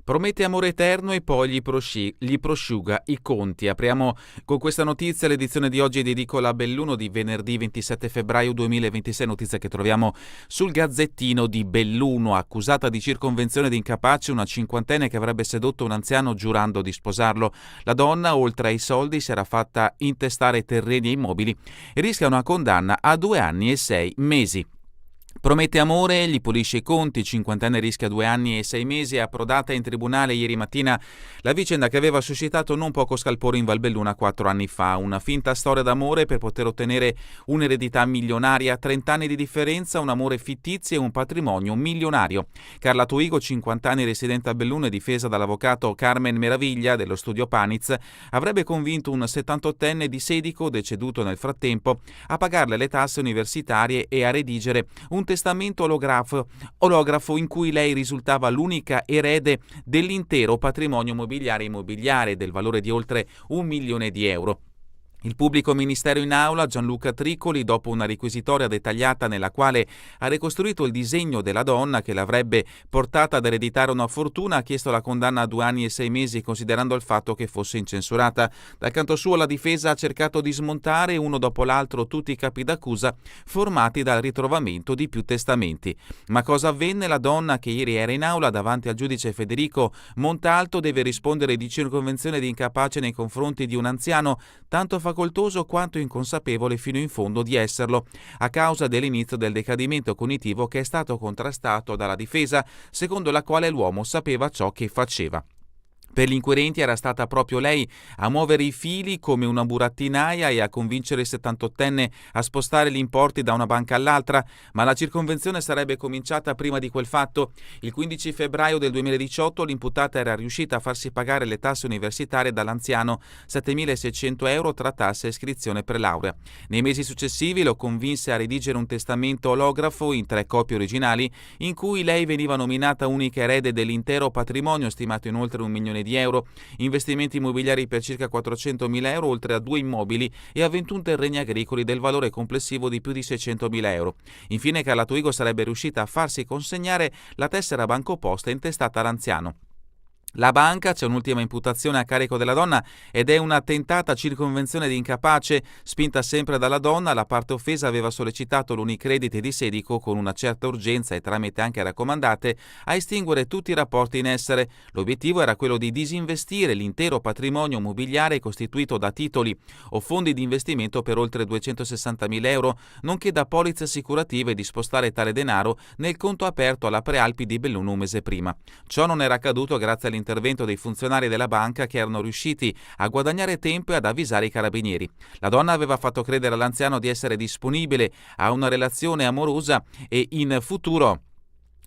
Promette amore eterno e poi gli prosciuga i conti. Apriamo con questa notizia l'edizione di oggi di Edicola Belluno di venerdì 27 febbraio 2026, notizia che troviamo sul Gazzettino di Belluno. Accusata di circonvenzione di incapace una cinquantenne che avrebbe sedotto un anziano giurando di sposarlo. La donna, oltre ai soldi, si era fatta intestare terreni e immobili e rischia una condanna a 2 anni e 6 mesi. Promette amore, gli pulisce i conti, cinquantenne rischia 2 anni e 6 mesi, è approdata in tribunale ieri mattina la vicenda che aveva suscitato non poco scalpore in Valbelluna 4 anni fa. Una finta storia d'amore per poter ottenere un'eredità milionaria, 30 anni di differenza, un amore fittizio e un patrimonio milionario. Carla Tuigo, 50 anni, residente a Belluno e difesa dall'avvocato Carmen Meraviglia dello studio Paniz, avrebbe convinto un 78enne di Sedico, deceduto nel frattempo, a pagarle le tasse universitarie e a redigere un testamento olografo in cui lei risultava l'unica erede dell'intero patrimonio mobiliare e immobiliare del valore di oltre 1 milione di euro. Il pubblico ministero in aula, Gianluca Tricoli, dopo una requisitoria dettagliata nella quale ha ricostruito il disegno della donna che l'avrebbe portata ad ereditare una fortuna, ha chiesto la condanna a 2 anni e 6 mesi considerando il fatto che fosse incensurata. Dal canto suo la difesa ha cercato di smontare uno dopo l'altro tutti i capi d'accusa formati dal ritrovamento di più testamenti. Ma cosa avvenne? La donna, che ieri era in aula davanti al giudice Federico Montalto, deve rispondere di circonvenzione di incapace nei confronti di un anziano tanto facoltoso quanto inconsapevole fino in fondo di esserlo, a causa dell'inizio del decadimento cognitivo che è stato contrastato dalla difesa, secondo la quale l'uomo sapeva ciò che faceva. Per gli inquirenti era stata proprio lei a muovere i fili come una burattinaia e a convincere il 78enne a spostare gli importi da una banca all'altra, ma la circonvenzione sarebbe cominciata prima di quel fatto. Il 15 febbraio del 2018 l'imputata era riuscita a farsi pagare le tasse universitarie dall'anziano, 7.600 euro tra tasse e iscrizione per laurea. Nei mesi successivi lo convinse a redigere un testamento olografo in 3 copie originali in cui lei veniva nominata unica erede dell'intero patrimonio, stimato in oltre 1 milione di euro, investimenti immobiliari per circa 400.000 euro, oltre a 2 immobili e a 21 terreni agricoli del valore complessivo di più di 600.000 euro. Infine Carla Tuigo sarebbe riuscita a farsi consegnare la tessera BancoPosta intestata all'anziano. La banca, c'è un'ultima imputazione a carico della donna ed è una tentata circonvenzione di incapace spinta sempre dalla donna. La parte offesa aveva sollecitato l'Unicredit di Sedico con una certa urgenza e tramite anche raccomandate a estinguere tutti i rapporti in essere. L'obiettivo era quello di disinvestire l'intero patrimonio mobiliare costituito da titoli o fondi di investimento per oltre 260.000 euro, nonché da polizze assicurative, e di spostare tale denaro nel conto aperto alla Prealpi di Belluno un mese prima. Ciò non era accaduto grazie all'intervento dei funzionari della banca che erano riusciti a guadagnare tempo e ad avvisare i carabinieri. La donna aveva fatto credere all'anziano di essere disponibile a una relazione amorosa e in futuro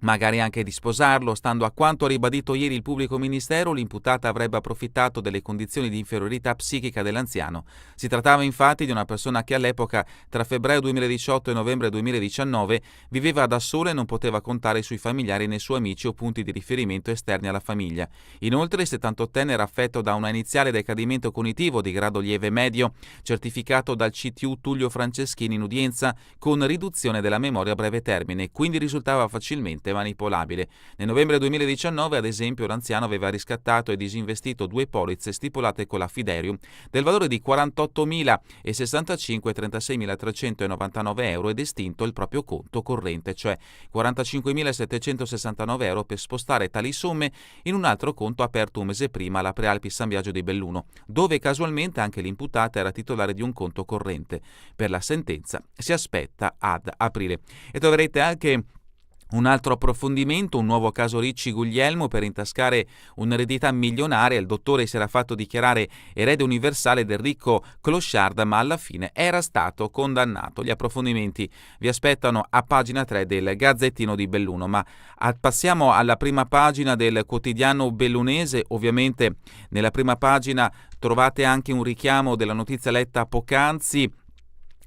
magari anche di sposarlo. Stando a quanto ha ribadito ieri il pubblico ministero, l'imputata avrebbe approfittato delle condizioni di inferiorità psichica dell'anziano. Si trattava infatti di una persona che all'epoca, tra febbraio 2018 e novembre 2019, viveva da sola e non poteva contare sui familiari né su amici o punti di riferimento esterni alla famiglia. Inoltre il 78enne era affetto da un iniziale decadimento cognitivo di grado lieve medio, certificato dal CTU Tullio Franceschini in udienza, con riduzione della memoria a breve termine, quindi risultava facilmente manipolabile. Nel novembre 2019, ad esempio, l'anziano aveva riscattato e disinvestito 2 polizze stipulate con la Fiderium del valore di 48.065 e 36.399 euro ed estinto il proprio conto corrente, cioè 45.769 euro, per spostare tali somme in un altro conto aperto un mese prima alla Prealpi San Biagio di Belluno, dove casualmente anche l'imputata era titolare di un conto corrente. Per la sentenza si aspetta ad aprile. E troverete anche un altro approfondimento, un nuovo caso Ricci Guglielmo per intascare un'eredità milionaria. Il dottore si era fatto dichiarare erede universale del ricco clochard, ma alla fine era stato condannato. Gli approfondimenti vi aspettano a pagina 3 del Gazzettino di Belluno, ma passiamo alla prima pagina del quotidiano bellunese. Ovviamente nella prima pagina trovate anche un richiamo della notizia letta poc'anzi,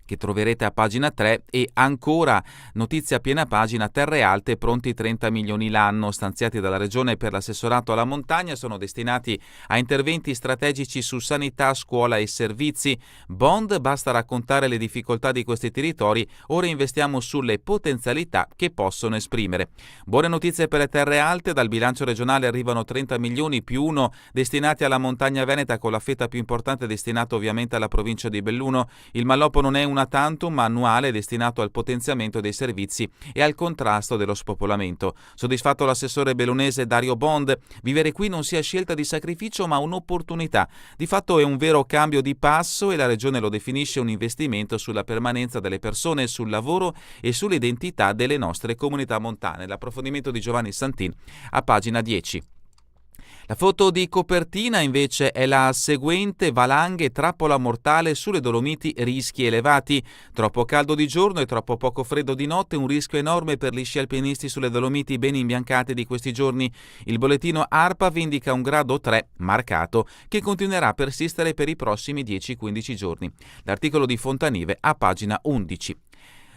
che troverete a pagina 3, e ancora notizia a piena pagina: Terre Alte, pronti 30 milioni l'anno stanziati dalla Regione per l'assessorato alla montagna, sono destinati a interventi strategici su sanità, scuola e servizi. Bond, basta raccontare le difficoltà di questi territori, ora investiamo sulle potenzialità che possono esprimere. Buone notizie per le Terre Alte: dal bilancio regionale arrivano 30 milioni più 1 destinati alla montagna veneta, con la fetta più importante destinata ovviamente alla provincia di Belluno. Il Malloppo non è una tantum, ma annuale, destinato al potenziamento dei servizi e al contrasto dello spopolamento. Soddisfatto l'assessore bellunese Dario Bond: vivere qui non sia scelta di sacrificio ma un'opportunità. Di fatto è un vero cambio di passo e la Regione lo definisce un investimento sulla permanenza delle persone, sul lavoro e sull'identità delle nostre comunità montane. L'approfondimento di Giovanni Santin a pagina 10. La foto di copertina invece è la seguente: valanghe, trappola mortale sulle Dolomiti, rischi elevati. Troppo caldo di giorno e troppo poco freddo di notte, un rischio enorme per gli sci alpinisti sulle Dolomiti ben imbiancate di questi giorni. Il bollettino ARPAV indica un grado 3 marcato, che continuerà a persistere per i prossimi 10-15 giorni. L'articolo di Fontanive a pagina 11.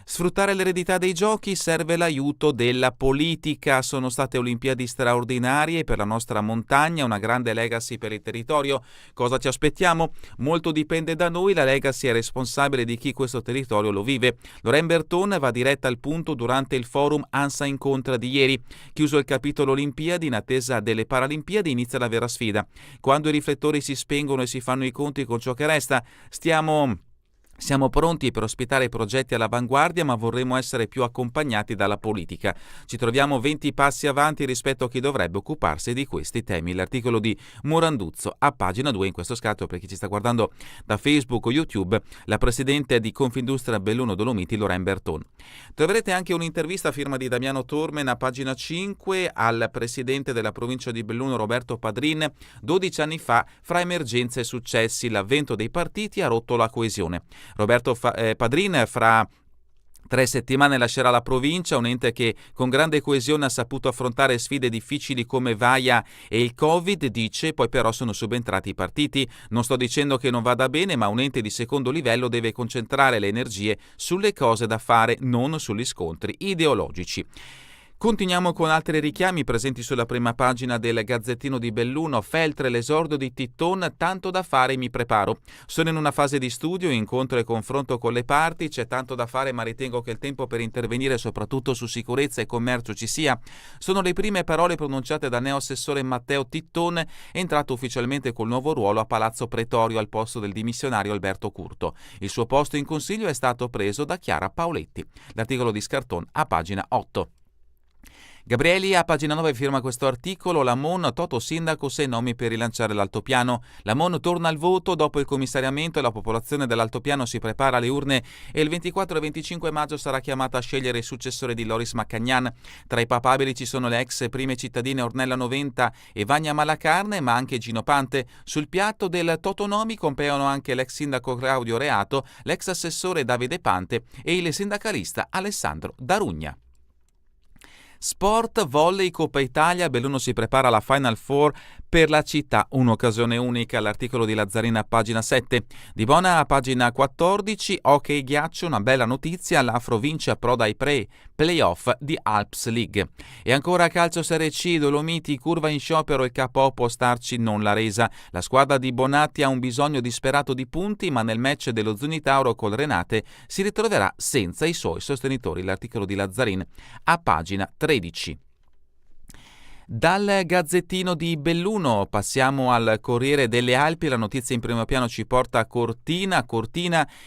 Sfruttare l'eredità dei giochi, serve l'aiuto della politica. Sono state Olimpiadi straordinarie per la nostra montagna, una grande legacy per il territorio. Cosa ci aspettiamo? Molto dipende da noi, la legacy è responsabile di chi questo territorio lo vive. Lorraine Berton va diretta al punto durante il forum ANSA Incontra di ieri. Chiuso il capitolo Olimpiadi, in attesa delle Paralimpiadi inizia la vera sfida. Quando i riflettori si spengono e si fanno i conti con ciò che resta, Siamo pronti per ospitare progetti all'avanguardia, ma vorremmo essere più accompagnati dalla politica. Ci troviamo 20 passi avanti rispetto a chi dovrebbe occuparsi di questi temi. L'articolo di Moranduzzo a pagina 2, in questo scatto per chi ci sta guardando da Facebook o YouTube, la presidente di Confindustria Belluno Dolomiti, Lorraine Berton. Troverete anche un'intervista a firma di Damiano Tormen a pagina 5 al presidente della provincia di Belluno, Roberto Padrin. 12 anni fa, fra emergenze e successi, l'avvento dei partiti ha rotto la coesione. Roberto Padrin fra 3 settimane lascerà la provincia, un ente che con grande coesione ha saputo affrontare sfide difficili come Vaia e il Covid, dice. Poi però sono subentrati i partiti. Non sto dicendo che non vada bene, ma un ente di secondo livello deve concentrare le energie sulle cose da fare, non sugli scontri ideologici. Continuiamo con altri richiami presenti sulla prima pagina del Gazzettino di Belluno. Feltre, l'esordio di Titton, tanto da fare, mi preparo. Sono in una fase di studio, incontro e confronto con le parti, c'è tanto da fare ma ritengo che il tempo per intervenire soprattutto su sicurezza e commercio ci sia. Sono le prime parole pronunciate dal neoassessore Matteo Titton, entrato ufficialmente col nuovo ruolo a Palazzo Pretorio al posto del dimissionario Alberto Curto. Il suo posto in consiglio è stato preso da Chiara Paoletti. L'articolo di Scarton a pagina 8. Gabrieli a pagina 9 firma questo articolo. La Mon, Toto sindaco, 6 nomi per rilanciare l'altopiano. La Mon torna al voto dopo il commissariamento e la popolazione dell'altopiano si prepara alle urne e il 24 e 25 maggio sarà chiamata a scegliere il successore di Loris Maccagnan. Tra i papabili ci sono le ex prime cittadine Ornella Noventa e Vagna Malacarne, ma anche Gino Pante. Sul piatto del Totonomi compaiono anche l'ex sindaco Claudio Reato, l'ex assessore Davide Pante e il sindacalista Alessandro Darugna. Sport, volley, Coppa Italia, Belluno si prepara alla Final Four per la città, un'occasione unica. L'articolo di Lazzarina a pagina 7. Di Bona a pagina 14, hockey ghiaccio, una bella notizia, l'Afro vince approda ai playoff di Alps League. E ancora calcio Serie C, Dolomiti, curva in sciopero, il capo può starci, non l'ha resa. La squadra di Bonatti ha un bisogno disperato di punti, ma nel match dello Zunitauro col Renate si ritroverà senza i suoi sostenitori. L'articolo di Lazzarin a pagina 13. Dal Gazzettino di Belluno passiamo al Corriere delle Alpi. La notizia in primo piano ci porta a Cortina.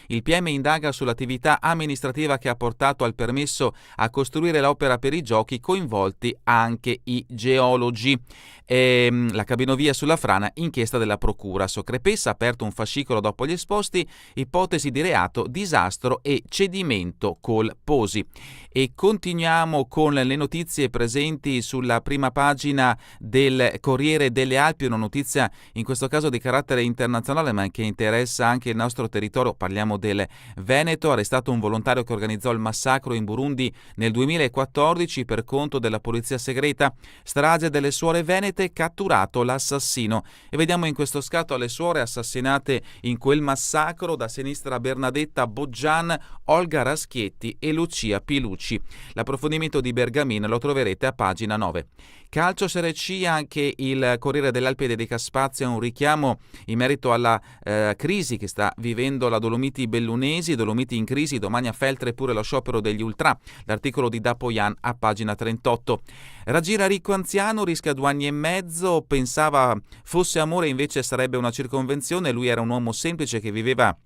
Il PM indaga sull'attività amministrativa che ha portato al permesso a costruire l'opera per i giochi, coinvolti anche i geologi. La cabinovia sulla frana, inchiesta della procura. Socrepessa, aperto un fascicolo dopo gli esposti, ipotesi di reato, disastro e cedimento col Posi. E continuiamo con le notizie presenti sulla prima pagina pagina del Corriere delle Alpi, una notizia in questo caso di carattere internazionale ma che interessa anche il nostro territorio. Parliamo del Veneto. Arrestato un volontario che organizzò il massacro in Burundi nel 2014 per conto della polizia segreta. Strage delle suore venete, catturato l'assassino. E vediamo in questo scatto le suore assassinate in quel massacro: da sinistra Bernadetta Boggian, Olga Raschietti e Lucia Pilucci. L'approfondimento di Bergamin lo troverete a pagina 9. Calcio Serie C, anche il Corriere delle Alpi dedica spazio a un richiamo in merito alla crisi che sta vivendo la Dolomiti Bellunesi. Dolomiti in crisi, domani a Feltre pure lo sciopero degli ultra. L'articolo di Dapoian a pagina 38. Raggira ricco anziano, rischia 2 anni e mezzo, pensava fosse amore invece sarebbe una circonvenzione. Lui era un uomo semplice che viveva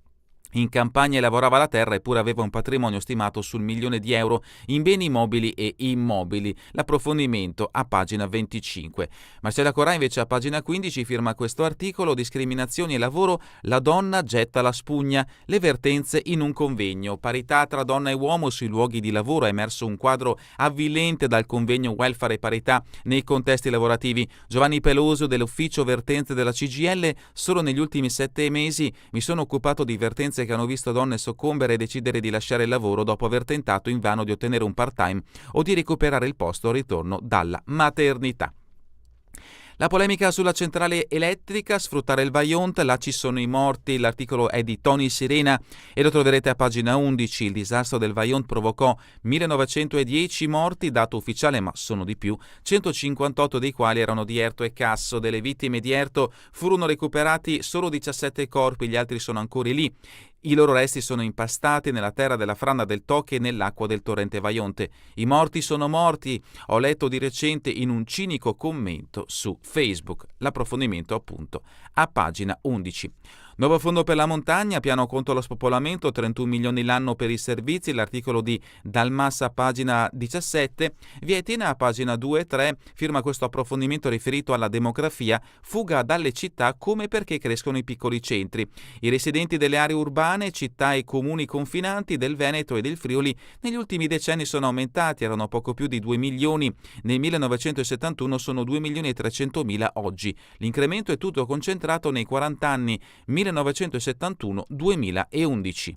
in campagna e lavorava la terra, eppure aveva un patrimonio stimato sul 1 milione di euro in beni mobili e immobili. L'approfondimento a pagina 25. Marcella Corrà invece a pagina 15 firma questo articolo: discriminazioni e lavoro, la donna getta la spugna, le vertenze in un convegno. Parità tra donna e uomo sui luoghi di lavoro. È emerso un quadro avvilente dal convegno Welfare e parità nei contesti lavorativi. Giovanni Peloso dell'ufficio vertenze della CGIL: solo negli ultimi 7 mesi mi sono occupato di vertenze che hanno visto donne soccombere e decidere di lasciare il lavoro dopo aver tentato invano di ottenere un part-time o di recuperare il posto al ritorno dalla maternità. La polemica sulla centrale elettrica, sfruttare il Vajont, là ci sono i morti. L'articolo è di Tony Sirena e lo troverete a pagina 11. Il disastro del Vajont provocò 1910 morti, dato ufficiale ma sono di più, 158 dei quali erano di Erto e Casso. Delle vittime di Erto furono recuperati solo 17 corpi, gli altri sono ancora lì. I loro resti sono impastati nella terra della frana del Toche e nell'acqua del torrente Vaionte. I morti sono morti, ho letto di recente in un cinico commento su Facebook. L'approfondimento appunto a pagina 11. Nuovo fondo per la montagna, piano contro lo spopolamento, 31 milioni l'anno per i servizi. L'articolo di Dalmas a pagina 17. Vietina a pagina 2 e 3 firma questo approfondimento riferito alla demografia, fuga dalle città come e perché crescono i piccoli centri. I residenti delle aree urbane, città e comuni confinanti del Veneto e del Friuli negli ultimi decenni sono aumentati, erano poco più di 2 milioni. Nel 1971 sono 2 milioni e 300 mila oggi. L'incremento è tutto concentrato nei 40 anni 1971-2011.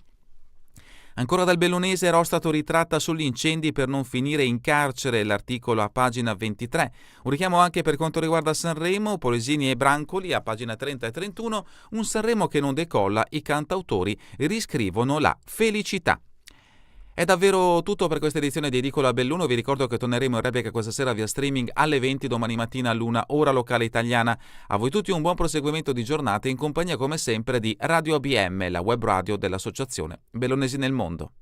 Ancora dal Bellunese, Rostato ritratta sugli incendi per non finire in carcere. L'articolo a pagina 23. Un richiamo anche per quanto riguarda Sanremo, Polesini e Brancoli a pagina 30 e 31. Un Sanremo che non decolla, i cantautori riscrivono la felicità. È davvero tutto per questa edizione di Edicola Belluno. Vi ricordo che torneremo in replica questa sera via streaming alle 20, domani mattina all'1, ora locale italiana. A voi tutti un buon proseguimento di giornata in compagnia come sempre di Radio ABM, la web radio dell'Associazione Bellunesi nel Mondo.